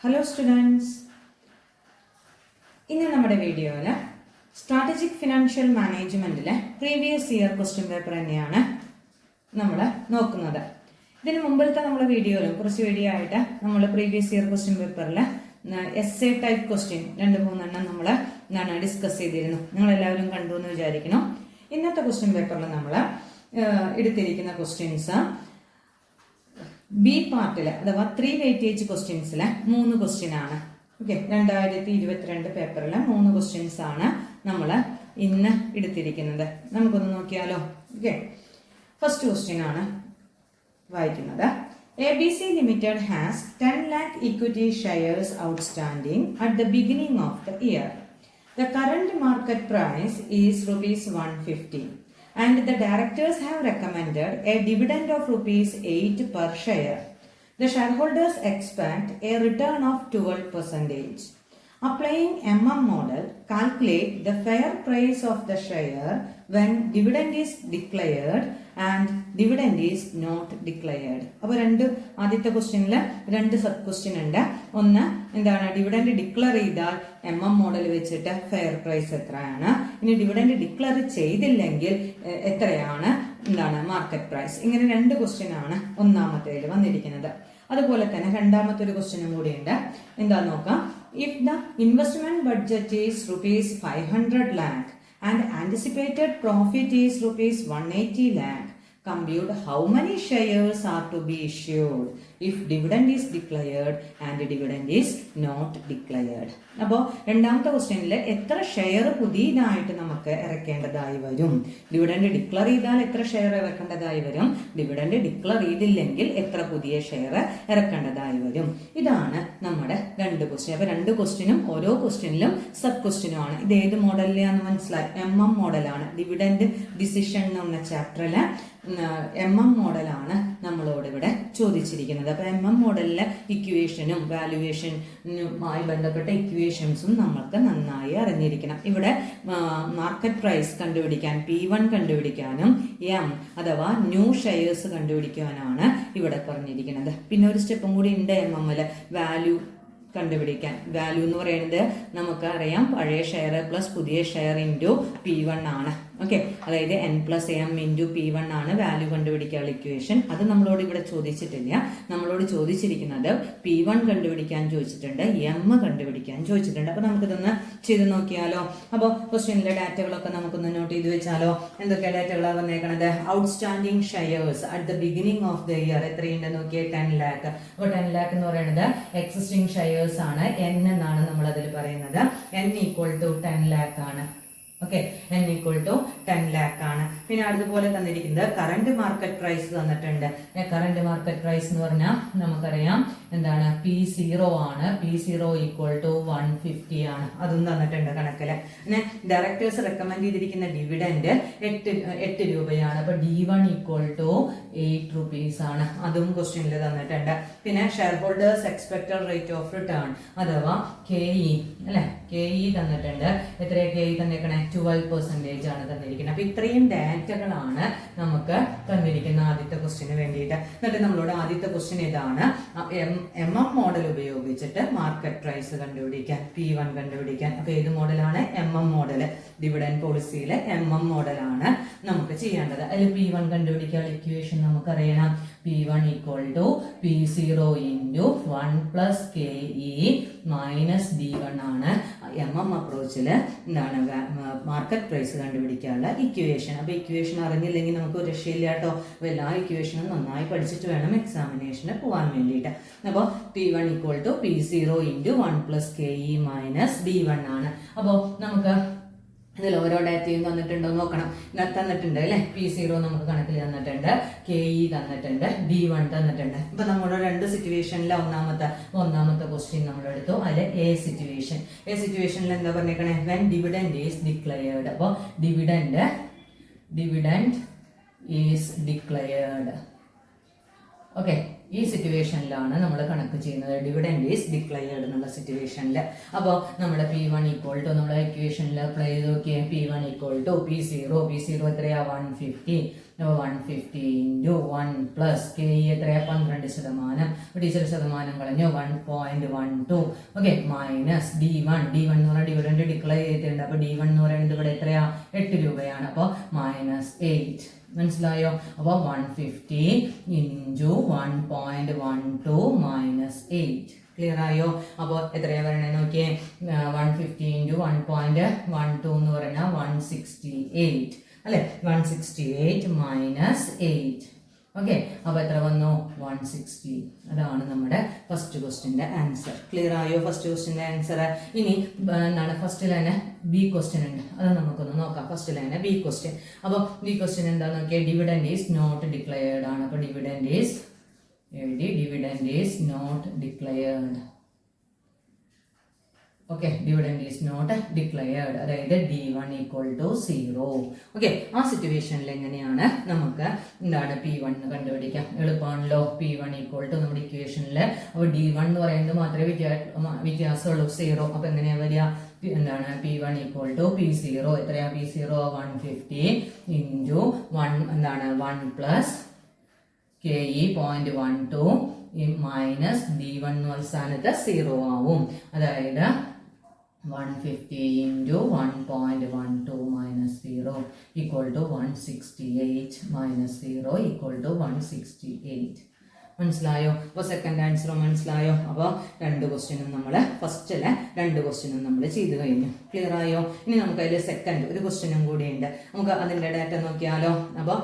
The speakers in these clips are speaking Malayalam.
Hello students. In നമ്മുടെ വീഡിയോയിൽ സ്ട്രാറ്റജിക് ഫിനാൻഷ്യൽ മാനേജ്മെന്റിലെ പ്രീവിയസ് ഇയർ ക്വസ്റ്റ്യൻ പേപ്പർ തന്നെയാണ് നമ്മൾ നോക്കുന്നത്. ഇതിന് മുമ്പിലത്തെ നമ്മുടെ വീഡിയോയിലും കുറച്ച് വീഡിയോ ആയിട്ട് നമ്മൾ പ്രീവിയസ് ഇയർ ക്വസ്റ്റ്യൻ പേപ്പറിൽ എസ്സേ ടൈപ്പ് ക്വസ്റ്റ്യൻ 2-3 നമ്മൾ ഡിസ്കസ് ചെയ്തിരുന്നു. നിങ്ങൾ എല്ലാവരും കണ്ടു എന്ന് വിചാരിക്കണം. ഇന്നത്തെ ക്വസ്റ്റ്യൻ പേപ്പറിൽ നമ്മൾ എടുത്തിരിക്കുന്ന ക്വസ്റ്റ്യൻസ് ബി പാർട്ടിൽ അഥവാ 3 വെയിറ്റേജ് ക്വസ്റ്റ്യൻസിലെ 3 ക്വസ്റ്റ്യൻ ആണ്. ഓക്കെ, 2022 പേപ്പറിലെ 3 ക്വസ്റ്റ്യൻസ് ആണ് നമ്മൾ ഇന്ന് എടുത്തിരിക്കുന്നത്. നമുക്കൊന്ന് നോക്കിയാലോ. ഓക്കെ, ഫസ്റ്റ് ക്വസ്റ്റ്യൻ ആണ് വായിക്കുന്നത്. ABC Limited has 10 lakh equity shares outstanding at the beginning of the year. The current market price is rupees 150. And the directors have recommended a dividend of rupees 8 per share. The shareholders expect a return of 12%. Applying MM model, calculate the fair price of the share when dividend is declared and dividend is not declared. അപ്പോൾ ആദ്യത്തെ ക്വസ്റ്റ്യനിൽ 2 സബ് ക്വസ്റ്റ്യൻ ഉണ്ട്. ഒന്ന് എന്താണ്, ഡിവിഡൻഡ് ഡിക്ലെയർ ചെയ്താൽ MM മോഡൽ വെച്ചിട്ട് ഫെയർ പ്രൈസ് എത്രയാണ്, ഇനി ഡിവിഡൻഡ് ഡിക്ലെയർ ചെയ്തില്ലെങ്കിൽ എത്രയാണ് എന്താണ് മാർക്കറ്റ് പ്രൈസ്. ഇങ്ങനെ 2 ക്വസ്റ്റ്യൻ ആണ് ഒന്നാമത്തേൽ വന്നിരിക്കുന്നത്. അതുപോലെ തന്നെ രണ്ടാമത്തെ ഒരു ക്വസ്റ്റ്യനും കൂടിയുണ്ട്. എന്താ നോക്കാം. If the investment budget is rupees 500 lakh and anticipated profit is rupees 180 lakh, compute how many shares are to be issued if dividend is declared and dividend is not declared. അപ്പോൾ രണ്ടാമത്തെ ക്വസ്റ്റ്യനിൽ എത്ര ഷെയർ പുതിയതായിട്ട് നമുക്ക് ഇറക്കേണ്ടതായി വരും, ഡിവിഡൻഡ് ഡിക്ലെയർ ചെയ്താൽ എത്ര ഷെയർ ഇറക്കേണ്ടതായി വരും, ഡിവിഡൻഡ് ഡിക്ലെയർ ചെയ്തില്ലെങ്കിൽ എത്ര പുതിയ ഷെയർ ഇറക്കേണ്ടതായി വരും. ഇതാണ് നമ്മുടെ 2 ക്വസ്റ്റ്യൻ. അപ്പൊ 2 ക്വസ്റ്റ്യനും ഓരോ ക്വസ്റ്റ്യനിലും സബ് ക്വസ്റ്റ്യനും ആണ്. ഇത് ഏത് മോഡലിലാന്ന് മനസ്സിലായി? MM മോഡലാണ്. ഡിവിഡൻഡ് ഡിസിഷൻ എന്ന് പറഞ്ഞ ചാപ്റ്ററിലെ MM മോഡലാണ് നമ്മളോട് ഇവിടെ ചോദിച്ചിരിക്കുന്നത്. അപ്പൊ MM മോഡലിലെ ഇക്വേഷനും വാല്യുവേഷനുമായി ബന്ധപ്പെട്ട ഇക്വേഷൻസും നമ്മൾക്ക് നന്നായി അറിഞ്ഞിരിക്കണം. ഇവിടെ മാർക്കറ്റ് പ്രൈസ് കണ്ടുപിടിക്കാൻ P1 കണ്ടുപിടിക്കാനും M അഥവാ ന്യൂ ഷെയർസ് കണ്ടുപിടിക്കാനാണ് ഇവിടെ പറഞ്ഞിരിക്കുന്നത്. പിന്നെ ഒരു സ്റ്റെപ്പും കൂടി ഉണ്ട് MM വാല്യൂ കണ്ടുപിടിക്കാൻ. വാല്യൂ എന്ന് പറയുന്നത് നമുക്കറിയാം പഴയ ഷെയർ പ്ലസ് പുതിയ ഷെയർ ഇൻറ്റു P1 ആണ്. ഓക്കെ, അതായത് N+M ഇൻറ്റു P1 ആണ് വാല്യൂ കണ്ടുപിടിക്കാനുള്ള ഇക്വേഷൻ. അത് നമ്മളോട് ഇവിടെ ചോദിച്ചിട്ടില്ല. നമ്മളോട് ചോദിച്ചിരിക്കുന്നത് P1 കണ്ടുപിടിക്കാൻ ചോദിച്ചിട്ടുണ്ട്, M കണ്ടുപിടിക്കാൻ ചോദിച്ചിട്ടുണ്ട്. അപ്പൊ നമുക്കിതൊന്ന് ചെയ്ത് നോക്കിയാലോ. അപ്പോൾ ക്വസ്റ്റ്യനിലെ ഡാറ്റകളൊക്കെ നമുക്കൊന്ന് നോട്ട് ചെയ്ത് വെച്ചാലോ. എന്തൊക്കെ ഡാറ്റകളാണ് വന്നേക്കണത്? Outstanding shares at the beginning of the year എത്രയുണ്ട് നോക്കിയേ? 10 lakh. അപ്പോൾ 10 lakh എന്ന് പറയുന്നത് എക്സിസ്റ്റിംഗ് ഷെയർസ് ആണ്. N എന്നാണ് നമ്മൾ അതിൽ പറയുന്നത്. N = 10 lakh ആണ്. ഓക്കെ, N = 10 lakh ആണ്. പിന്നെ അതുപോലെ തന്നിരിക്കുന്നത് കറന്റ് മാർക്കറ്റ് പ്രൈസ് തന്നിട്ടുണ്ട്. കറന്റ് മാർക്കറ്റ് പ്രൈസ് എന്ന് പറഞ്ഞാൽ നമുക്കറിയാം എന്താണ്, P0 ആണ്. P0 = 150 ആണ്. അതും തന്നിട്ടുണ്ട് കണക്കില്. പിന്നെ ഡയറക്ടേഴ്സ് റെക്കമെൻഡ് ചെയ്തിരിക്കുന്ന ഡിവിഡൻഡ് 8 രൂപയാണ്. അപ്പൊ D1 = 8 rupees ആണ്. അതും ക്വസ്റ്റ്യനിൽ തന്നിട്ടുണ്ട്. പിന്നെ share holders expected rate of return അഥവാ KE അല്ലെ, KE തന്നിട്ടുണ്ട്. എത്രയാ KE തന്നേക്കണേ? 12% ആണ് തന്നിരിക്കുന്നത്. അപ്പൊ ഇത്രയും ഡാറ്റകളാണ് നമുക്ക് തന്നിരിക്കുന്ന ആദ്യത്തെ ക്വസ്റ്റ്യന് വേണ്ടിയിട്ട്. എന്നിട്ട് നമ്മളോട് ആദ്യത്തെ ക്വസ്റ്റ്യൻ ഇതാണ്, MM മോഡൽ ഉപയോഗിച്ചിട്ട് മാർക്കറ്റ് പ്രൈസ് കണ്ടുപിടിക്കാൻ, P1 കണ്ടുപിടിക്കാൻ. അപ്പൊ ഏത് മോഡലാണ്? MM model. ഡിവിഡൻഡ് പോളിസിയിലെ MM മോഡലാണ് നമുക്ക് ചെയ്യേണ്ടത്. അതിൽ P1 കണ്ടുപിടിക്കാനുള്ള equation നമുക്കറിയണം. P1 = P0 × 1 + KE - D1 ആണ് MM അപ്രോച്ചിൽ എന്താണ് മാർക്കറ്റ് പ്രൈസ് കണ്ടുപിടിക്കാനുള്ള ഇക്വേഷൻ. അപ്പൊ ഇക്വേഷൻ അറിഞ്ഞില്ലെങ്കിൽ നമുക്ക് ഒരു രക്ഷയില്ല കേട്ടോ. അപ്പൊ എല്ലാ ഇക്വേഷനും നന്നായി പഠിച്ചിട്ട് വേണം എക്സാമിനേഷന് പോകാൻ വേണ്ടിയിട്ട്. അപ്പോൾ P1 = P0 × 1 + KE - D1 ആണ്. അപ്പോൾ നമുക്ക് ഇതിൽ ഓരോ ഡാറ്റയും തന്നിട്ടുണ്ടോ നോക്കണം. തന്നിട്ടുണ്ട് അല്ലെ. P0 നമുക്ക് കണക്കിൽ തന്നിട്ടുണ്ട്, KE തന്നിട്ടുണ്ട്, D1 തന്നിട്ടുണ്ട്. ഇപ്പൊ നമ്മുടെ 2 സിറ്റുവേഷനിൽ ഒന്നാമത്തെ ക്വസ്റ്റ്യൻ നമ്മളെടുത്തു. അതിൽ A സിറ്റുവേഷനിൽ എന്താ പറഞ്ഞേക്കണേ? When dividend is declared. അപ്പോൾ ഡിവിഡൻഡ് ഈസ് ഡിക്ലെയർഡ്. ഓക്കെ, ഈ സിറ്റുവേഷനിലാണ് നമ്മൾ കണക്ക് ചെയ്യുന്നത്. ഡിവിഡൻഡ് ഈസ് ഡിക്ലെയർഡ് എന്നുള്ള സിറ്റുവേഷനിൽ. അപ്പോൾ നമ്മുടെ P1 = നമ്മുടെ ഇക്വേഷനിൽ അപ്ലൈ ചെയ്ത് നോക്കിയാൽ P1 = P0 എത്രയാ? 150. അപ്പോൾ 150 ഇൻറ്റു 1 പ്ലസ് കെ ഇ എത്രയാ 12%. ടീച്ചർ ശതമാനം കളഞ്ഞു 1.12. ഓക്കെ, മൈനസ് D1 എന്ന് പറഞ്ഞാൽ ഡിവിഡൻഡ് ഡിക്ലെയർ ചെയ്തിട്ടുണ്ട്. അപ്പോൾ D1 എന്ന് പറയുന്നത് ഇവിടെ എത്രയാ 8 രൂപയാണ്. അപ്പോൾ -8. മനസ്സിലായോ? അപ്പോൾ 150 ഇൻറ്റു 1.12 -8. ക്ലിയർ ആയോ? അപ്പോൾ എത്രയാ പറയണേ നോക്കിയേ, 150 ഇൻറ്റു 1.12 എന്ന് പറഞ്ഞാൽ 168 അല്ലെ, 168 -8. ഓക്കെ, അപ്പോൾ എത്ര വന്നു 160. അതാണ് നമ്മുടെ ഫസ്റ്റ് ക്വസ്റ്റ്യൻ്റെ ആൻസർ. ക്ലിയർ ആയോ? ഫസ്റ്റ് ക്വസ്റ്റ്യൻ്റെ ആൻസർ. ഇനി എന്താണ് ഫസ്റ്റ് ലൈന് ബി ക്വസ്റ്റ്യൻ ഉണ്ട്, അത് നമുക്കൊന്ന് നോക്കാം. First line B question. അപ്പോൾ ബി ക്വസ്റ്റ്യൻ എന്താണെന്ന് നോക്കിയാൽ ഡിവിഡൻഡ് ഈസ് നോട്ട് ഡിക്ലെയർഡ് ആണ്. അപ്പോൾ dividend is not declared. Okay, dividend is not declared, അതായത് D1 = 0. ഓക്കെ, ആ സിറ്റുവേഷനിൽ എങ്ങനെയാണ് നമുക്ക് എന്താണ് P1 കണ്ടുപിടിക്കാം? എളുപ്പമാണല്ലോ. P1 = നമ്മുടെ ഇക്വേഷനിൽ അപ്പോൾ D1 എന്ന് പറയുന്നത് മാത്രമേ വ്യത്യാസമുള്ളൂ, 0. അപ്പോൾ എങ്ങനെയാ വരിക? എന്താണ് P1 = P0. എത്രയാ P0? 150 ഇൻറ്റു 1 എന്താണ് 1 പ്ലസ് KE 0.12 മൈനസ് D1 എന്ന് പറഞ്ഞ സ്ഥാനത്ത് 0 ആവും. അതായത് 150 ഇൻറ്റു 1.12 മൈനസ് 0 = 168 മൈനസ് 0 = 168. മനസ്സിലായോ? അപ്പോൾ സെക്കൻഡ് ആൻസർ മനസ്സിലായോ? അപ്പോൾ രണ്ട് ക്വസ്റ്റ്യനും നമ്മൾ ഫസ്റ്റിലെ രണ്ട് ക്വസ്റ്റ്യനും നമ്മൾ ചെയ്ത് കഴിഞ്ഞു. ക്ലിയർ ആയോ? ഇനി നമുക്ക് അതിൽ സെക്കൻഡ് ഒരു ക്വസ്റ്റ്യനും കൂടിയുണ്ട്. നമുക്ക് അതിൻ്റെ ഡാറ്റ നോക്കിയാലോ? അപ്പോൾ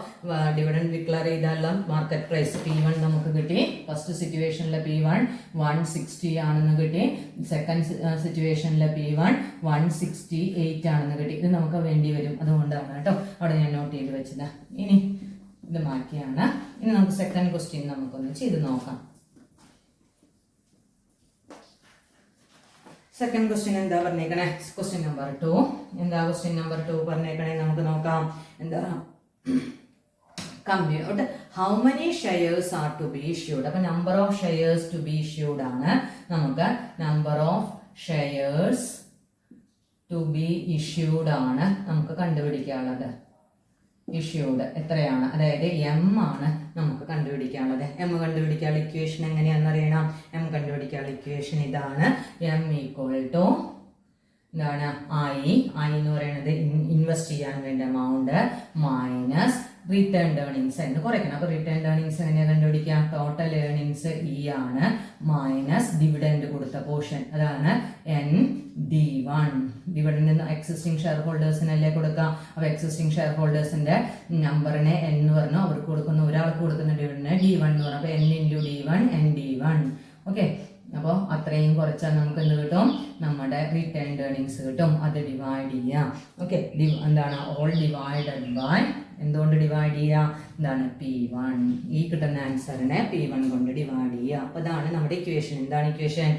ഡിവിഡൻഡ് ഡിക്ലെയർ ചെയ്താലുള്ള മാർക്കറ്റ് പ്രൈസ് P1 നമുക്ക് കിട്ടി. ഫസ്റ്റ് സിറ്റുവേഷനിലെ P1 160 ആണെന്ന് കിട്ടി. സെക്കൻഡ് സിറ്റുവേഷനിലെ P1 168 ആണെന്ന് കിട്ടി. ഇത് നമുക്ക് വേണ്ടി വരും, അതുകൊണ്ടാണ് കേട്ടോ അവിടെ ഞാൻ നോട്ട് ചെയ്ത് വെച്ചത്. ഇനി ഇത് മാറ്റിയാണ്. ഇനി നമുക്ക് സെക്കൻഡ് ക്വസ്റ്റ്യൻ നമുക്കൊന്ന് ചെയ്ത് നോക്കാം. സെക്കൻഡ് ക്വസ്റ്റ്യൻ എന്താ പറഞ്ഞേക്കണേ? Question number 2. എന്താ ക്വസ്റ്റ്യൻ നമ്പർ 2 പറഞ്ഞേക്കണേ? നമുക്ക് നോക്കാം. എന്താ compute how many shares are to be issued. അപ്പൊ number of shares to be issued ആണ്. നമുക്ക് number of shares to be issued ആണ് നമുക്ക് കണ്ടുപിടിക്കാനുള്ളത്. ഇഷ്യൂഡ് എത്രയാണ്? അതായത് M ആണ് നമുക്ക് കണ്ടുപിടിക്കാനുള്ളത്. M കണ്ടുപിടിക്കാനുള്ള ഇക്വേഷൻ എങ്ങനെയാണെന്ന് അറിയണം. M കണ്ടുപിടിക്കാനുള്ള ഇക്വേഷൻ ഇതാണ്. M = എന്താണ് I എന്ന് പറയുന്നത് ഇൻവെസ്റ്റ് ചെയ്യാൻ വേണ്ട എമൗണ്ട് മൈനസ് റിട്ടേൺ ഏർണിങ്സ് എന്ന് കുറയ്ക്കണം. അപ്പോൾ റിട്ടേൺ ഏർണിങ്സ് എങ്ങനെയാണ് കണ്ടുപിടിക്കുക? ടോട്ടൽ ഏർണിങ്സ് E ആണ് മൈനസ് ഡിവിഡൻഡ് കൊടുത്ത പോർഷൻ, അതാണ് ND1. ഡിവിഡൻഡ് എക്സിസ്റ്റിംഗ് ഷെയർ ഹോൾഡേഴ്സിനല്ലേ കൊടുക്കുക. അപ്പോൾ എക്സിസ്റ്റിംഗ് ഷെയർ ഹോൾഡേഴ്സിന്റെ നമ്പറിനെ N എന്ന് പറഞ്ഞു, അവർക്ക് കൊടുക്കുന്ന ഒരാൾക്ക് കൊടുക്കുന്ന ഡിവിഡൻഡ് D1 എന്ന് പറഞ്ഞു. അപ്പോൾ N × D1 ND1. ഓക്കെ, അപ്പോൾ അത്രയും കുറച്ചാൽ നമുക്ക് എന്ത് കിട്ടും? നമ്മുടെ റിട്ടേൺ ഏർണിങ്സ് കിട്ടും. അത് ഡിവൈഡ് ചെയ്യാം. ഓക്കെ, എന്താണ് ഓൾ ഡിവൈഡഡ് ബൈ എന്തുകൊണ്ട് ഡിവൈഡ് ചെയ്യുക? എന്താണ് P1. ഈ കിട്ടുന്ന ആൻസറിനെ P1 കൊണ്ട് ഡിവൈഡ് ചെയ്യുക. അപ്പോൾ അതാണ് നമ്മുടെ ഇക്വേഷൻ. എന്താണ് equation?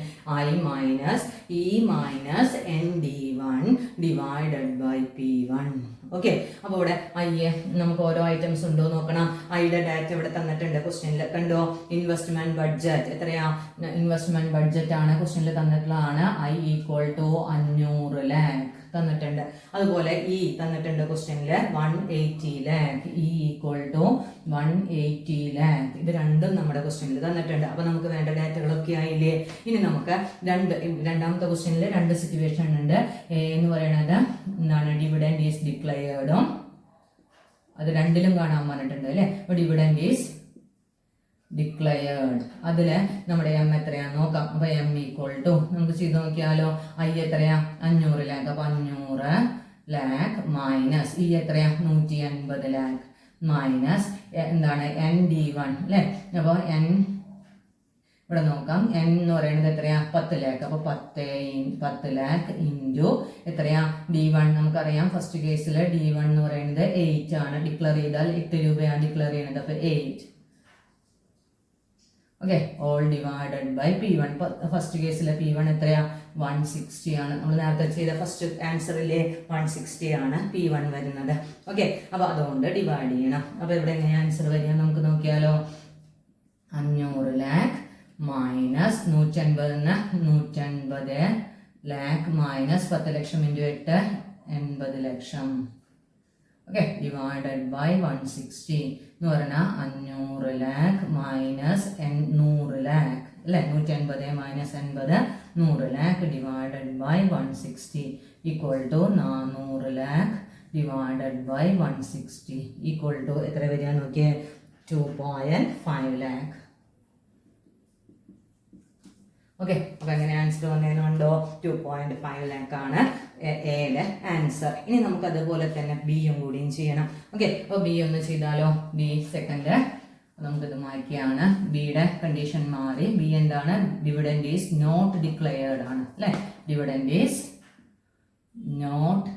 I minus E minus ND1 divided by P1. Okay, അപ്പോൾ ഇവിടെ I നമുക്ക് ഓരോ ഐറ്റംസ് ഉണ്ടോ നോക്കണം. ഐയുടെ ഡാറ്റ ഇവിടെ തന്നിട്ടുണ്ട് ക്വസ്റ്റ്യനിൽ, കണ്ടോ? ഇൻവെസ്റ്റ്മെന്റ് ബഡ്ജറ്റ് എത്രയാ? ഇൻവെസ്റ്റ്മെന്റ് ബഡ്ജറ്റ് ആണ് ക്വസ്റ്റ്യനിൽ തന്നിട്ടുള്ളതാണ്. I = 500 lakh തന്നിട്ടുണ്ട്. അതുപോലെ E തന്നിട്ടുണ്ട് ക്വസ്റ്റ്യനിൽ 180 lakh. E = 180 lakh. ഇത് രണ്ടും നമ്മുടെ ക്വസ്റ്റ്യനിൽ തന്നിട്ടുണ്ട്. അപ്പോൾ നമുക്ക് വേണ്ട ഡാറ്റകളൊക്കെ ആയില്ലേ? ഇനി നമുക്ക് രണ്ടാമത്തെ ക്വസ്റ്റ്യനിൽ രണ്ട് സിറ്റുവേഷൻ ഉണ്ട്. A എന്ന് പറയുന്നത് എന്താണ്? ഡിവിഡൻഡ് ഈസ് ഡിക്ലെയർഡും, അത് രണ്ടിലും കാണാൻ പറഞ്ഞിട്ടുണ്ട് അല്ലേ. അപ്പോൾ ഡിവിഡൻഡ് ഈസ് ഡിക്ലെയർഡ്, അതില് നമ്മുടെ M എത്രയാന്ന് നോക്കാം. അപ്പൊ M = നമുക്ക് ചെയ്ത് നോക്കിയാലോ. I എത്രയാ? 500 lakh. അപ്പൊ 500 lakh മൈനസ് E എത്രയാ? 150 lakh മൈനസ് എന്താണ് ND1 അല്ലെ. അപ്പൊ N ഇവിടെ നോക്കാം. N എന്ന് പറയുന്നത് എത്രയാ? 10 lakh. അപ്പൊ 10 lakh ഇൻറ്റു എത്രയാ? D1 നമുക്കറിയാം. ഫസ്റ്റ് കേസിൽ D1 എന്ന് പറയുന്നത് 8 ആണ്. ഡിക്ലെയർ ചെയ്താൽ 8 രൂപയാണ് ഡിക്ലെയർ ചെയ്യുന്നത്. അപ്പൊ 8. Okay, all divided by P1. First കേസിലെ P1 എത്രയാ? 160 ആണ്. നമ്മൾ നേരത്തെ ചെയ്ത ഫസ്റ്റ് ആൻസറിലെ 160 ആണ് P1 വരുന്നത്. ഓക്കെ, അപ്പോൾ അതുകൊണ്ട് ഡിവൈഡ് ചെയ്യണം. അപ്പോൾ ഇവിടെ എങ്ങനെ ആൻസർ വരിക നമുക്ക് നോക്കിയാലോ. 500 lakh മൈനസ് 150 lakh മൈനസ് 10 ലക്ഷം ഇൻറ്റു 8 80 ലക്ഷം ഓക്കെ, ഡിവൈഡഡ് ബൈ 160 എന്ന് പറഞ്ഞാൽ 500 lakh മൈനസ് 100 lakh അല്ലേ, 150 minus 80 100 lakh divided by 160 equal to 400 lakh divided by 160 equal to എത്ര വരിക നോക്കിയേ, 2.5 lakh. ഓക്കെ, അപ്പൊ എങ്ങനെ ആൻസർ വന്നതിനുണ്ടോ, 2.5 lakh ആണ് എയുടെ ആൻസർ. ഇനി നമുക്ക് അതുപോലെ തന്നെ ബിയും കൂടിയും ചെയ്യണം. ഓക്കെ, അപ്പോൾ ബി ഒന്ന് ചെയ്താലോ. ബി സെക്കൻഡ് നമുക്കിത് മാറ്റിയാണ്. ബിയുടെ കണ്ടീഷൻ മാറി. ബി എന്താണ്, ഡിവിഡൻഡ് ഈസ് നോട്ട് ഡിക്ലെയർഡ് ആണ് അല്ലെ, ഡിവിഡൻഡ് ഈസ് നോട്ട്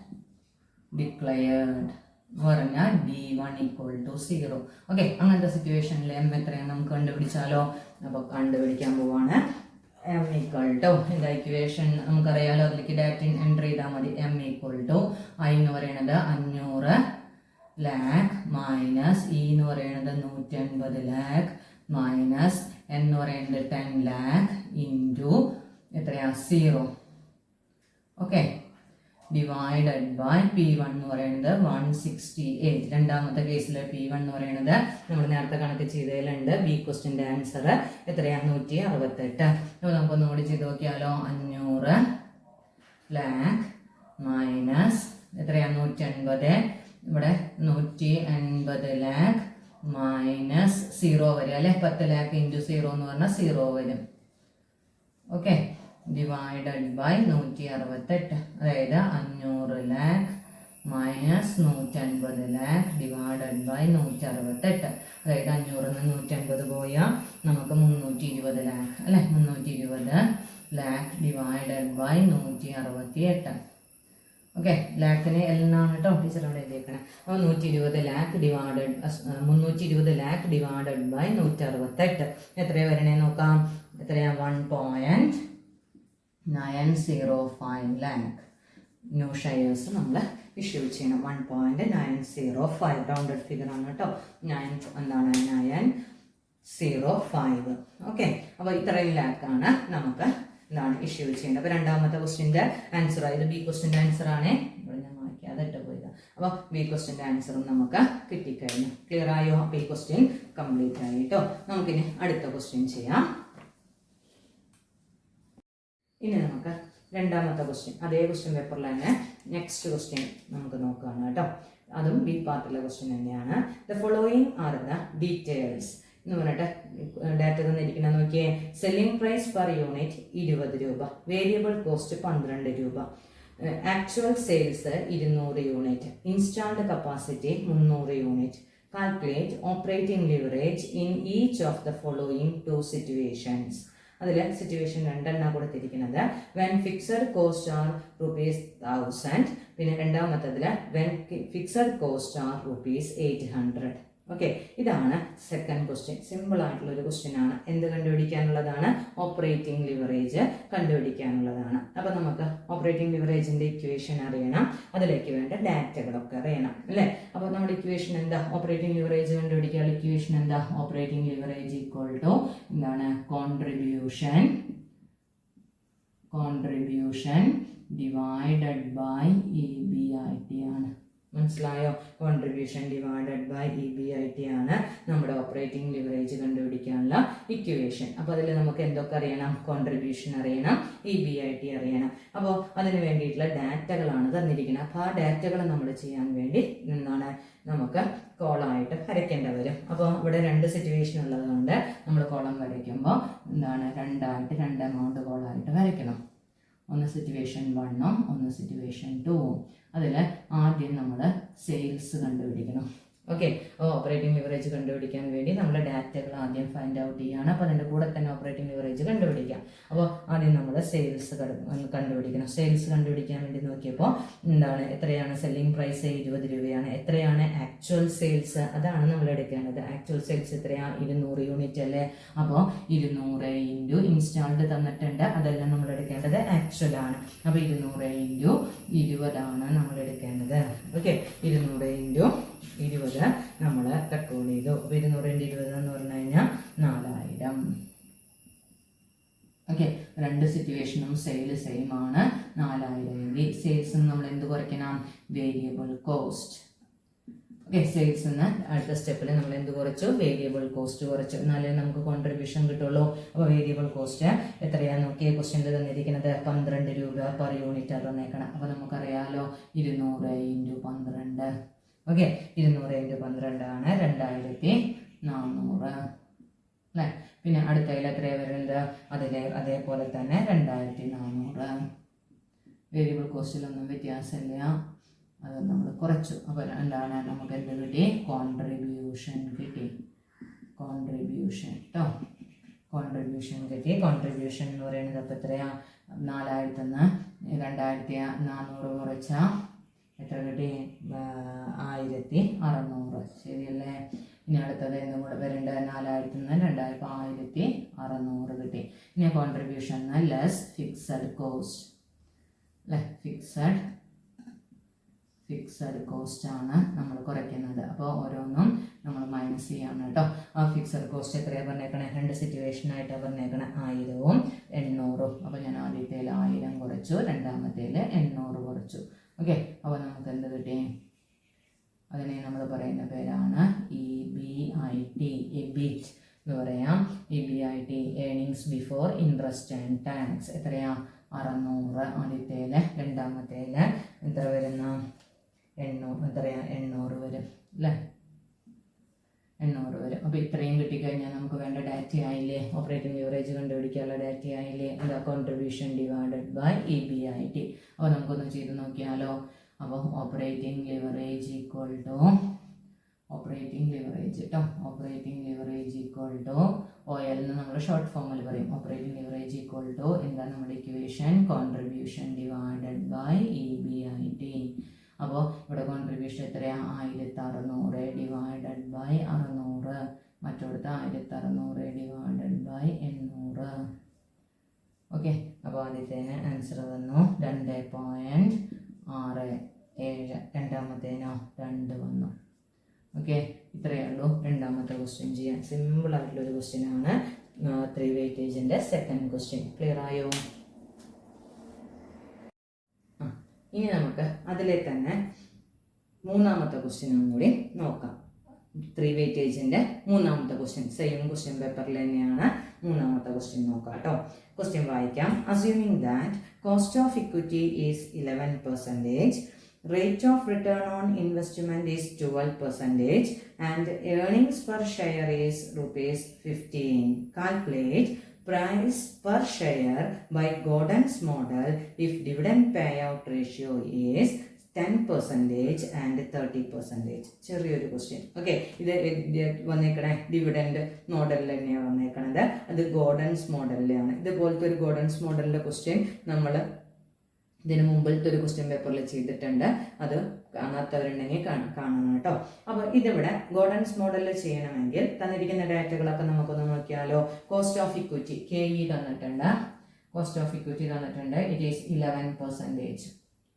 ഡിക്ലെയർഡ് എന്ന് പറഞ്ഞാൽ D1 ഈക്വൽ ടു 0. ഓക്കെ, അങ്ങനത്തെ സിറ്റുവേഷനിൽ എം എത്രയാണ് നമുക്ക് കണ്ടുപിടിച്ചാലോ. അപ്പോൾ കണ്ടുപിടിക്കാൻ പോവാണ്. എം ഈക്വൽ ടു എന്താ ഇക്വേഷൻ നമുക്കറിയാലോ, അതിലേക്ക് ഡാറ്റ എൻ്റർ ചെയ്താൽ മതി. എം ഈക്വൽ ടു ഐ എന്ന് പറയുന്നത് 500 lakh മൈനസ് ഇ എന്ന് പറയുന്നത് 150 lakh മൈനസ് എന്ന് പറയുന്നത് 10 lakh ഇൻറ്റു എത്രയാ 0. ഓക്കെ, ഡിവൈഡഡ് ബൈ P1 എന്ന് പറയുന്നത് 168. രണ്ടാമത്തെ കേസിൽ P1 എന്ന് പറയുന്നത് നമ്മൾ നേരത്തെ കണക്ക് ചെയ്തതിലുണ്ട്. ബി ക്വസ്റ്റിൻ്റെ ആൻസർ എത്രയാണ്, 168. അപ്പോൾ നമുക്കൊന്നും കൂടി ചെയ്ത് നോക്കിയാലോ. 500 lakh മൈനസ് എത്രയാണ് 150, ഇവിടെ 180 lakh മൈനസ് 0 വരും അല്ലെ, 10 lakh ഇൻറ്റു 0 എന്ന് പറഞ്ഞാൽ 0 വരും. ഓക്കെ, ഡിവൈഡഡ് ബൈ 168, അതായത് 500 lakh minus 150 lakh divided by 168, അതായത് 500 150 പോയാൽ നമുക്ക് 320 lakh അല്ലെ, 320 lakh ഡിവൈഡഡ് ബൈ 168. ഓക്കെ, ലാക്കിന് എന്നാണ് കേട്ടോ ടീച്ചർ അവിടെ എഴുതിയേക്കണേ. അപ്പോൾ 120 lakh divided 320 lakh divided by 168 എത്രയാണ് വരണേ നോക്കാം. എത്രയാ, 1.905 lakh ന്യൂ ഷെയർസ് നമ്മൾ ഇഷ്യൂ ചെയ്യണം. 1.905 റൗണ്ടഡ് ഫിഗർ ആണ് കേട്ടോ. 905. ഓക്കെ, അപ്പോൾ ഇത്രയും ലാക്കാണ് നമുക്ക് എന്താണ് ഇഷ്യൂ ചെയ്യേണ്ടത്. അപ്പോൾ രണ്ടാമത്തെ ക്വസ്റ്റിൻ്റെ ആൻസർ ആയത് ബി ക്വസ്റ്റിൻ്റെ ആൻസർ ആണ്. ഇവിടെ ഞാൻ മാറ്റിയാതെ ഇട്ട് പോയത്. അപ്പോൾ ബി ക്വസ്റ്റിൻ്റെ ആൻസറും നമുക്ക് കിട്ടിക്കഴിഞ്ഞു. ക്ലിയർ ആയോ? അപ്പോൾ ഈ ക്വസ്റ്റ്യൻ കംപ്ലീറ്റ് ആയി കേട്ടോ. നമുക്കിനി അടുത്ത ക്വസ്റ്റ്യൻ ചെയ്യാം. ഇനി നമുക്ക് രണ്ടാമത്തെ ക്വസ്റ്റ്യൻ, അതേ ക്വസ്റ്റ്യൻ പേപ്പറിൽ തന്നെ നെക്സ്റ്റ് ക്വസ്റ്റ്യൻ നമുക്ക് നോക്കുകയാണ് കേട്ടോ. അതും ബി പാർട്ടിലെ ക്വസ്റ്റ്യൻ തന്നെയാണ്. The following are the details എന്ന് പറഞ്ഞിട്ട് ഡാറ്റ തന്നിരിക്കുന്ന നോക്കിയേ. സെല്ലിംഗ് പ്രൈസ് പെർ യൂണിറ്റ് 20 രൂപ, വേരിയബിൾ കോസ്റ്റ് 12 രൂപ, actual sales 200 unit, installed capacity 300 unit. Calculate operating leverage in each of the following 2 situations. അതിൽ സിറ്റുവേഷൻ രണ്ടെണ്ണം കൊടുത്തിരിക്കുന്നത്. വെൻ ഫിക്സഡ് കോസ്റ്റ് ആർ ₹1000, പിന്നെ രണ്ടാമത്തതിൽ when fixed cost are ₹800. Okay, ഇതാണ് സെക്കൻഡ് ക്വസ്റ്റ്യൻ. സിമ്പിൾ ആയിട്ടുള്ള ഒരു ക്വസ്റ്റ്യൻ ആണ്. എന്ത് കണ്ടുപിടിക്കാനുള്ളതാണ്? Operating leverage കണ്ടുപിടിക്കാനുള്ളതാണ്. അപ്പോൾ നമുക്ക് ഓപ്പറേറ്റിംഗ് ലിവറേജിന്റെ ഇക്വേഷൻ അറിയണം, അതിലേക്ക് വേണ്ട ഡാറ്റകളൊക്കെ അറിയണം അല്ലേ. അപ്പോൾ നമ്മുടെ ഇക്വേഷൻ എന്താ? ഓപ്പറേറ്റിംഗ് ലിവറേജ് കണ്ടുപിടിക്കാനുള്ള ഇക്വേഷൻ എന്താ? ഓപ്പറേറ്റിംഗ് ലിവറേജ് ഈക്വൽ ടു എന്താണ്? കോൺട്രിബ്യൂഷൻ ഡിവൈഡഡ് ബൈ EBIT ആണ്. മനസ്സിലായോ? കോൺട്രിബ്യൂഷൻ ഡിവൈഡഡ് ബൈ EBIT ആണ് നമ്മുടെ ഓപ്പറേറ്റിംഗ് ലിവറേജ് കണ്ടുപിടിക്കാനുള്ള ഇക്വേഷൻ. അപ്പോൾ അതിൽ നമുക്ക് എന്തൊക്കെ അറിയണം? കോൺട്രിബ്യൂഷൻ അറിയണം, EBIT അറിയണം. അപ്പോൾ അതിന് വേണ്ടിയിട്ടുള്ള ഡാറ്റകളാണ് തന്നിരിക്കുന്നത്. അപ്പോൾ ആ ഡാറ്റകൾ നമ്മൾ ചെയ്യാൻ വേണ്ടി എന്താണ് നമുക്ക് കോളമായിട്ട് വരയ്ക്കേണ്ടി വരും. അപ്പോൾ ഇവിടെ 2 സിറ്റുവേഷൻ ഉള്ളതുകൊണ്ട് നമ്മൾ കോളം വരയ്ക്കുമ്പോൾ എന്താണ് രണ്ട് എമൗണ്ട് കോളമായിട്ട് വരയ്ക്കണം. ഒന്ന് സിറ്റുവേഷൻ 1ഉം ഒന്ന് സിറ്റുവേഷൻ 2ഉം. അതിൽ ആദ്യം നമ്മൾ സെയിൽസ് കണ്ടുപിടിക്കണം. ഓക്കെ, അപ്പോൾ ഓപ്പറേറ്റിംഗ് ലിവറേജ് കണ്ടുപിടിക്കാൻ വേണ്ടി നമ്മൾ ഡാറ്റകൾ ആദ്യം ഫൈൻഡ് ഔട്ട് ചെയ്യുകയാണ്. അപ്പോൾ അതിൻ്റെ കൂടെ തന്നെ ഓപ്പറേറ്റിംഗ് ലിവറേജ് കണ്ടുപിടിക്കാം. അപ്പോൾ ആദ്യം നമ്മൾ സെയിൽസ് കണ്ടുപിടിക്കണം. സെയിൽസ് കണ്ടുപിടിക്കാൻ വേണ്ടി നോക്കിയപ്പോൾ എന്താണ്, എത്രയാണ് സെല്ലിംഗ് പ്രൈസ്? 20 രൂപയാണ്. എത്രയാണ് ആക്ച്വൽ സെയിൽസ്? അതാണ് നമ്മൾ എടുക്കേണ്ടത്. ആക്ച്വൽ സെയിൽസ് എത്രയാണ്? 200 യൂണിറ്റ് അല്ലേ. അപ്പോൾ 200 ഇൻറ്റു ഇൻസ്റ്റാൾഡ് തന്നിട്ടുണ്ട്, അതെല്ലാം നമ്മൾ എടുക്കേണ്ടത് ആക്ച്വൽ ആണ്. അപ്പോൾ 200 ഇൻറ്റു 20 ആണ് നമ്മൾ എടുക്കേണ്ടത്. ഓക്കെ, 200 ഇൻറ്റു 20 നമ്മൾ റെക്കോർഡ് ചെയ്തു. 200 ഇൻറ്റു 20 എന്ന് പറഞ്ഞു കഴിഞ്ഞാൽ 4000. ഓക്കെ, 2 സിറ്റുവേഷനും സെയിൽ സെയിം ആണ്. 4000 എങ്കിൽ സെയിൽസ് നമ്മൾ എന്ത് കുറയ്ക്കണം? Variable cost. ഓക്കെ, സെയിൽസ് നിന്ന് അടുത്ത സ്റ്റെപ്പിൽ നമ്മൾ എന്ത് കുറച്ചു? വേരിയബിൾ കോസ്റ്റ് കുറച്ചു. എന്നാലേ നമുക്ക് കോൺട്രിബ്യൂഷൻ കിട്ടുള്ളൂ. അപ്പോൾ വേരിയബിൾ കോസ്റ്റ് എത്രയാണെന്ന് നോക്കിയേ. ക്വസ്റ്റ്യനിൽ തന്നിരിക്കുന്നത് 12 രൂപ പെർ യൂണിറ്റ് തന്നേക്കണം. അപ്പോൾ നമുക്കറിയാലോ 200 × 12. ഓക്കെ, 200 × 12 ആണ് 2400 അല്ലേ. പിന്നെ അടുത്തതിൽ എത്രയാണ് വരുന്നത്? അതേപോലെ തന്നെ 2400. വേരിയബിൾ കോസ്റ്റിലൊന്നും വ്യത്യാസമില്ല, അത് നമ്മൾ കുറച്ചു. അപ്പോൾ എന്താണ് നമുക്ക് എന്ത് കിട്ടി? കോൺട്രിബ്യൂഷൻ കിട്ടി. കോൺട്രിബ്യൂഷൻ കേട്ടോ, കോൺട്രിബ്യൂഷൻ കിട്ടി. കോൺട്രിബ്യൂഷൻ എന്ന് പറയുന്നത് അപ്പോൾ എത്രയാ? 4000 നിന്ന് 2400 കുറച്ചാൽ എത്ര കിട്ടി? 1600. ശരിയല്ലേ? ഇനി അടുത്തത് എന്തും കൂടെ വരേണ്ടത്? 4000 നിന്ന് 1600 കിട്ടി. ഇനി കോൺട്രിബ്യൂഷൻ ലെസ് ഫിക്സഡ് കോസ്റ്റ് അല്ലേ. ഫിക്സഡ് കോസ്റ്റ് ആണ് നമ്മൾ കുറയ്ക്കുന്നത്. അപ്പോൾ ഓരോന്നും നമ്മൾ മൈനസ് ചെയ്യാണ് കേട്ടോ. ആ ഫിക്സഡ് കോസ്റ്റ് എത്രയാണ് പറഞ്ഞേക്കണേ? 2 സിറ്റുവേഷനായിട്ടാണ് പറഞ്ഞേക്കണേ, 1000ഉം 800ഉം. അപ്പോൾ ഞാൻ ആദ്യത്തേൽ 1000 കുറച്ചു, രണ്ടാമത്തേൽ 800 കുറച്ചു. ഓക്കെ, അപ്പോൾ നമുക്ക് എന്ത് കിട്ടി? അതിനെ നമ്മൾ പറയുന്ന പേരാണ് EBIT, EBIT എന്ന് പറയാം. EBIT, earnings before interest and tax. എത്രയാ? 600 ആദ്യത്തേൽ, രണ്ടാമത്തേൽ എത്ര വരുന്ന? 800 വരും അല്ലേ. 800 വരും. അപ്പോൾ ഇത്രയും കിട്ടിക്കഴിഞ്ഞാൽ നമുക്ക് വേണ്ട ഡാറ്റ ആയില്ലേ? ഓപ്പറേറ്റിംഗ് ലിവറേജ് കണ്ടുപിടിക്കാനുള്ള ഡാറ്റ ആയില്ലേ? അതാ കോൺട്രിബ്യൂഷൻ ഡിവൈഡഡ് ബൈ EBIT. അപ്പോൾ നമുക്കൊന്ന് ചെയ്ത് നോക്കിയാലോ. അപ്പോൾ operating leverage equal to operating leverage കേട്ടോ. Operating leverage equal to OL എന്ന് നമ്മൾ ഷോർട്ട് ഫോമിൽ പറയും. ഓപ്പറേറ്റിംഗ് ലിവറേജ് ഈക്വൽ ടു എന്താ നമ്മുടെ equation? Contribution divided by EBIT. അപ്പോൾ ഇവിടെ കോൺട്രിബ്യൂഷൻ എത്രയാണ്? 1600 ഡിവൈഡഡ് ബൈ 600. മറ്റൊടുത്ത് 1600 ഡിവൈഡഡ് ബൈ 800. ഓക്കെ, അപ്പോൾ ആദ്യത്തേന് ആൻസർ വന്നു 2.67. രണ്ടാമത്തേനോ 2 വന്നു. ഓക്കെ, ഇത്രയേ ഉള്ളൂ രണ്ടാമത്തെ ക്വസ്റ്റ്യൻ ചെയ്യാൻ. സിമ്പിൾ ആയിട്ടുള്ളൊരു ക്വസ്റ്റ്യൻ ആണ് 3 വെയിറ്റേജിൻ്റെ സെക്കൻഡ് ക്വസ്റ്റ്യൻ. ക്ലിയർ ആയോ? ഇനി നമുക്ക് അതിലെ തന്നെ മൂന്നാമത്തെ ക്വസ്റ്റ്യനും കൂടി നോക്കാം. 3 വെയിറ്റേജിൻ്റെ മൂന്നാമത്തെ ക്വസ്റ്റ്യൻ, സെയിം ക്വസ്റ്റ്യൻ പേപ്പറിൽ തന്നെയാണ് മൂന്നാമത്തെ ക്വസ്റ്റ്യൻ നോക്കാം കേട്ടോ. ക്വസ്റ്റ്യൻ വായിക്കാം. Assuming that cost of equity is 11%, rate of return on investment is 12%, and earnings per share is ₹15. Calculate price per share by Gordon's model if dividend payout ratio is 10% and 30%. ചെറിയൊരു ക്വസ്റ്റ്യൻ. ഓക്കെ, ഇത് വന്നേക്കണേ ഡിവിഡൻഡ് മോഡലിൽ തന്നെയാണ് വന്നേക്കണത്. അത് ഗോർഡൻസ് മോഡലിലാണ്. ഇതുപോലത്തെ ഒരു ഗോർഡൻസ് മോഡലിൻ്റെ ക്വസ്റ്റ്യൻ നമ്മൾ ഇതിന് മുമ്പിലത്തെ ഒരു ക്വസ്റ്റ്യൻ പേപ്പറിൽ ചെയ്തിട്ടുണ്ട്. അത് കാണാത്തവരുണ്ടെങ്കിൽ കാണണം കേട്ടോ. അപ്പോൾ ഇതിവിടെ ഗോർഡൻസ് മോഡലിൽ ചെയ്യണമെങ്കിൽ തന്നിരിക്കുന്ന ഡാറ്റകളൊക്കെ നമുക്കൊന്ന് നോക്കിയാലോ. കോസ്റ്റ് ഓഫ് ഇക്വിറ്റി KE തന്നിട്ടുണ്ട്. കോസ്റ്റ് ഓഫ് ഇക്വിറ്റി തന്നിട്ടുണ്ട്. It is 11%.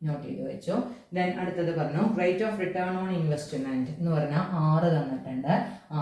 നോട്ട് ചെയ്ത് വെച്ചു. ദെൻ അടുത്തത് പറഞ്ഞു rate of return on investment എന്ന് പറഞ്ഞാൽ 6 തന്നിട്ടുണ്ട്.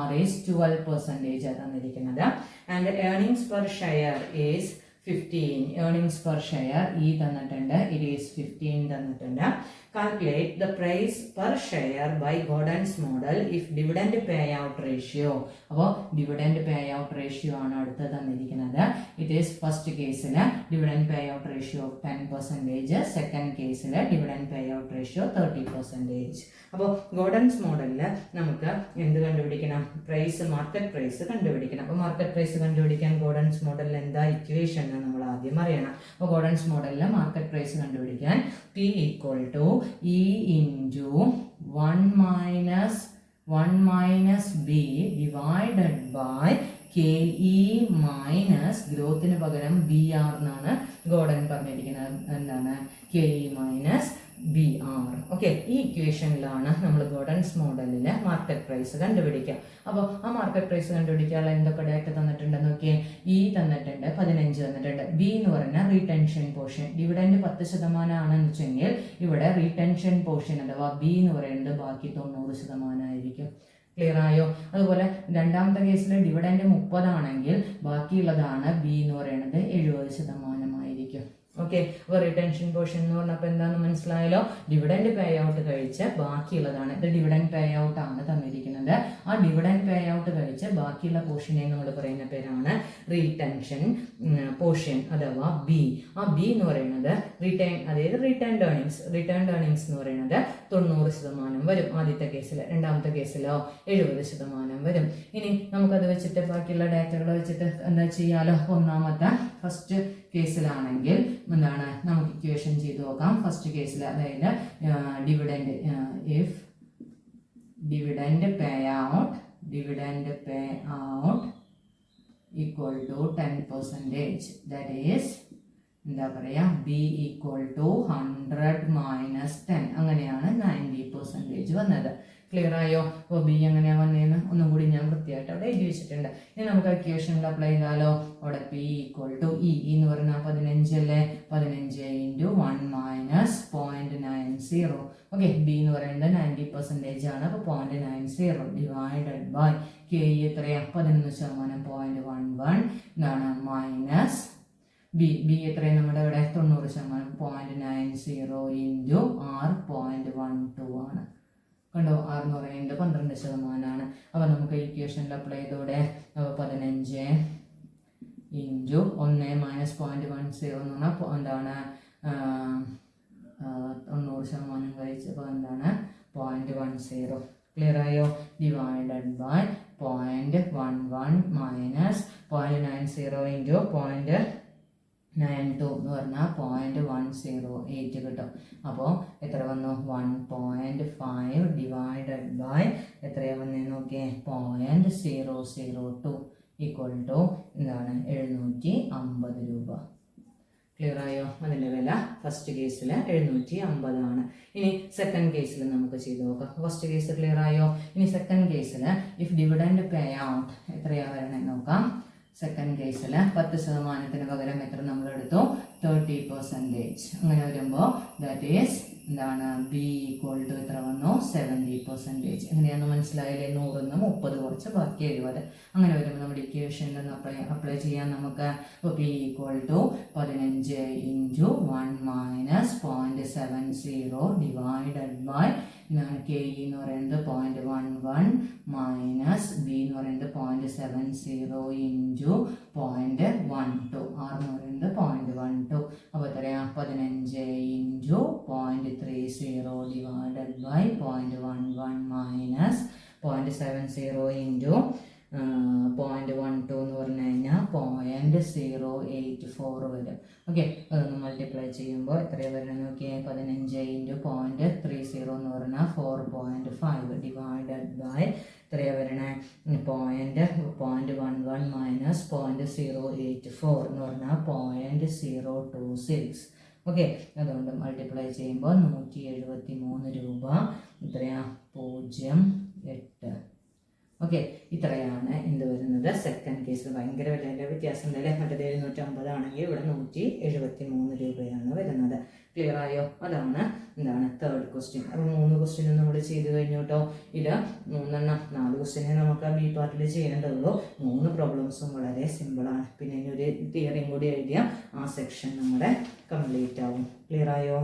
R ഈസ് 12% തന്നിരിക്കുന്നത്. And earnings per share is 15. Earnings per share തന്നിട്ടുണ്ട്. ഇറ്റ് ഈസ് 15 തന്നിട്ടുണ്ട്. Calculate the price per share by Gordon's model if dividend pay out ratio. അപ്പോൾ ഡിവിഡൻഡ് പേ ഔട്ട് റേഷ്യോ ആണ് അടുത്ത് തന്നിരിക്കുന്നത്. ഇറ്റ് ഈസ് ഫസ്റ്റ് കേസിൽ dividend pay out ratio 10%, second കേസിൽ ഡിവിഡൻഡ് പേ ഔട്ട് റേഷ്യോ 30%. അപ്പോൾ ഗോർഡൻസ് മോഡലിൽ നമുക്ക് എന്ത് കണ്ടുപിടിക്കണം? പ്രൈസ്, മാർക്കറ്റ് പ്രൈസ് കണ്ടുപിടിക്കണം. അപ്പോൾ മാർക്കറ്റ് പ്രൈസ് കണ്ടുപിടിക്കാൻ ഗോർഡൻസ് മോഡലിൽ എന്താ ഇക്വേഷൻ എന്ന് നമ്മൾ ആദ്യം അറിയണം. അപ്പോൾ ഗോർഡൻസ് മോഡലിൽ മാർക്കറ്റ് പ്രൈസ് കണ്ടുപിടിക്കാൻ P equal to E into 1 minus B divided by KE minus ഗ്രോത്തിന് പകരം BR എന്നാണ് ഗോർഡൻ പറഞ്ഞിരിക്കുന്നത്. എന്താണ്? KE minus BR. ഓക്കെ, ഈ ഇക്വേഷനിലാണ് നമ്മൾ ഗോർഡൻസ് മോഡലിൽ മാർക്കറ്റ് പ്രൈസ് കണ്ടുപിടിക്കുക. അപ്പോൾ ആ മാർക്കറ്റ് പ്രൈസ് കണ്ടുപിടിക്കാനുള്ള എന്തൊക്കെ ഡാറ്റ തന്നിട്ടുണ്ടെന്ന് നോക്കിയേ. തന്നിട്ടുണ്ട്, 15 തന്നിട്ടുണ്ട്. B എന്ന് പറഞ്ഞാൽ റീടെൻഷൻ പോർഷൻ. ഡിവിഡൻഡ് 10% ആണെന്ന് വെച്ചെങ്കിൽ ഇവിടെ റീടെൻഷൻ പോർഷൻ അഥവാ B എന്ന് പറയുന്നത് ബാക്കി 90% ആയിരിക്കും. ക്ലിയർ ആയോ? അതുപോലെ രണ്ടാമത്തെ കേസിൽ ഡിവിഡൻഡ് 30 ആണെങ്കിൽ ബാക്കിയുള്ളതാണ് B എന്ന് പറയുന്നത് 70% ആയിരിക്കും. ഓക്കെ, അപ്പോൾ റിട്ടൻഷൻ പോർഷൻ എന്ന് പറഞ്ഞപ്പോൾ എന്താണെന്ന് മനസ്സിലായല്ലോ. ഡിവിഡൻഡ് പേ ഔട്ട് കഴിച്ച് ബാക്കിയുള്ളതാണ്. ഇത് ഡിവിഡൻഡ് പേ ഔട്ട് ആണ് തന്നിരിക്കുന്നത്. ആ ഡിവിഡൻഡ് പേ ഔട്ട് കഴിച്ച് ബാക്കിയുള്ള പോർഷനെ നമ്മൾ പറയുന്ന പേരാണ് റീടെൻഷൻ പോർഷൻ അഥവാ ബി. ആ ബി എന്ന് പറയുന്നത് അതായത് റിട്ടേൺഡ് ഏർണിങ്സ് എന്ന് പറയുന്നത് 90% വരും ആദ്യത്തെ കേസിൽ. രണ്ടാമത്തെ കേസിലോ 70% വരും. ഇനി നമുക്കത് വെച്ചിട്ട് ബാക്കിയുള്ള ഡാറ്റകൾ വെച്ചിട്ട് എന്താ ചെയ്യാലോ. ഒന്നാമത്തെ ഫസ്റ്റ് കേസിലാണെങ്കിൽ എന്താണ് നമുക്ക് ഇക്വേഷൻ ചെയ്ത് നോക്കാം. ഫസ്റ്റ് കേസിൽ അതായത് dividend if dividend pay out equal to 10%, that is എന്താ പറയാ ബി ഈക്വൽ ടു 100 മൈനസ് 10, അങ്ങനെയാണ് 90% വന്നത്. ക്ലിയർ ആയോ? അപ്പോൾ ബി എങ്ങനെയാണ് വന്നതെന്ന് ഒന്നും കൂടി ഞാൻ വൃത്തിയായിട്ട് അവിടെ എഴുതി വെച്ചിട്ടുണ്ട്. ഇനി നമുക്ക് ഇക്വേഷനിൽ അപ്ലൈ ചെയ്താലോ. അവിടെ പി ഈക്വൽ ടു ഇ എന്ന് പറഞ്ഞാൽ 15 അല്ലേ. 15 × 1 മൈനസ് 0.90. ഓക്കെ, ബി എന്ന് പറയുന്നത് 90% ആണ്. അപ്പോൾ 0.90 ഡിവൈഡഡ് ബൈ കെ ഇ എത്രയാ 11%, 0.11 എന്താണ് മൈനസ് ബി എത്രയാണ് നമ്മുടെ ഇവിടെ 90%, 0.90 ഇൻറ്റു ആർ 0.12 ആണ്. കണ്ടോ, ആർ എന്ന് പറയുന്നത് 12% ആണ്. അപ്പോൾ നമുക്ക് ഇക്വേഷനിൽ അപ്ലൈ ചെയ്തോടെ 15 ഇൻറ്റു 1 മൈനസ് 0.10 എന്ന് പറഞ്ഞാൽ എന്താണ് 90% കഴിച്ചപ്പോൾ എന്താണ് 0.10. ക്ലിയർ ആയോ? ഡിവൈഡഡ് ബൈ 0.11 മൈനസ് 0.90 ഇൻറ്റു 0.92 എന്ന് പറഞ്ഞാൽ 0.108 കിട്ടും. അപ്പോൾ എത്ര വന്നു 1.5 ഡിവൈഡഡ് ബൈ എത്രയാണ് വന്നതെന്ന് നോക്കിയേ 0.002 ഈക്വൽ ടു എന്താണ് 750 രൂപ. ക്ലിയർ ആയോ? അതിൻ്റെ വില ഫസ്റ്റ് കേസിൽ 750 ആണ്. ഇനി സെക്കൻഡ് കേസിൽ നമുക്ക് ചെയ്ത് നോക്കാം. ഫസ്റ്റ് കേസ് ക്ലിയർ ആയോ? ഇനി സെക്കൻഡ് കേസിൽ ഇഫ് ഡിവിഡൻഡ് പേ ഔട്ട് എത്രയാണ് വരണേ നോക്കാം. സെക്കൻഡ് കേസിൽ 10%-ന് പകരം എത്ര നമ്മൾ എടുത്തു 30%. അങ്ങനെ വരുമ്പോൾ ദാറ്റ് ഈസ് എന്താണ് ബി ഈക്വൽ ടു എത്ര വന്നു 70%. എങ്ങനെയാണെന്ന് മനസ്സിലായില്ലേ? 100ന്ന് 30 കുറച്ച് ബാക്കി 70. അങ്ങനെ വരുമ്പോൾ നമ്മുടെ ഇക്വേഷനിൽ അപ്ലൈ ചെയ്യാൻ നമുക്ക്. അപ്പോൾ P equal to 15 into 1 minus 0.70 divided by K E എന്ന് പറയുന്നത് 0.11 മൈനസ് ബി എന്ന് പറയുന്നത് 0.70 ഇൻറ്റു 0.12, ആർ എന്ന് പറയുന്നത് 0.12. അപ്പോൾ എത്രയാ 15 into 0.30 divided by 0.11 minus 0.70 into 0.12 എന്ന് പറഞ്ഞു കഴിഞ്ഞാൽ 0.084 വരും. ഓക്കെ, അതൊന്ന് മൾട്ടിപ്ലൈ ചെയ്യുമ്പോൾ എത്രയാണ് വരുന്നത് നോക്കിയേ 15 ഇൻറ്റു 0.30 എന്ന് പറഞ്ഞാൽ 4.5 ഡിവൈഡഡ് ബൈ എത്രയാണ് വരണേ 0.11 മൈനസ് 0.084 എന്ന് പറഞ്ഞാൽ 0.026. ഓക്കെ, അതുകൊണ്ട് മൾട്ടിപ്ലൈ ചെയ്യുമ്പോൾ 173 രൂപ എത്രയാ 0.8. ഓക്കെ, ഇത്രയാണ് എന്ത് വരുന്നത് സെക്കൻഡ് കേസിൽ. ഭയങ്കര വിലയിലെ വ്യത്യാസം ഉണ്ടല്ലേ. മറ്റേത് 750 ആണെങ്കിൽ ഇവിടെ 173 രൂപയാണ് വരുന്നത്. ക്ലിയർ ആയോ? അതാണ് എന്താണ് തേർഡ് ക്വസ്റ്റ്യൻ. അപ്പോൾ 3 ക്വസ്റ്റ്യനും നമ്മൾ ചെയ്ത് കഴിഞ്ഞു കേട്ടോ. ഇത് 4 ക്വസ്റ്റ്യനെ നമുക്ക് ബി പാർട്ടിൽ ചെയ്യേണ്ടതുള്ളൂ. 3 പ്രോബ്ലംസും വളരെ സിമ്പിളാണ്. പിന്നെ ഇനി ഒരു തിയറിയും കൂടി എഴുതിയാൽ ആ സെക്ഷൻ നമ്മുടെ കംപ്ലീറ്റ് ആവും. ക്ലിയർ ആയോ?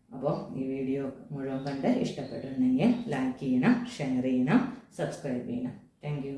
അപ്പോൾ ഈ വീഡിയോ മുഴുവൻ കണ്ട് ഇഷ്ടപ്പെട്ടിട്ടുണ്ടെങ്കിൽ ലൈക്ക് ചെയ്യണം, ഷെയർ ചെയ്യണം, സബ്സ്ക്രൈബ് ചെയ്യണം. Thank you.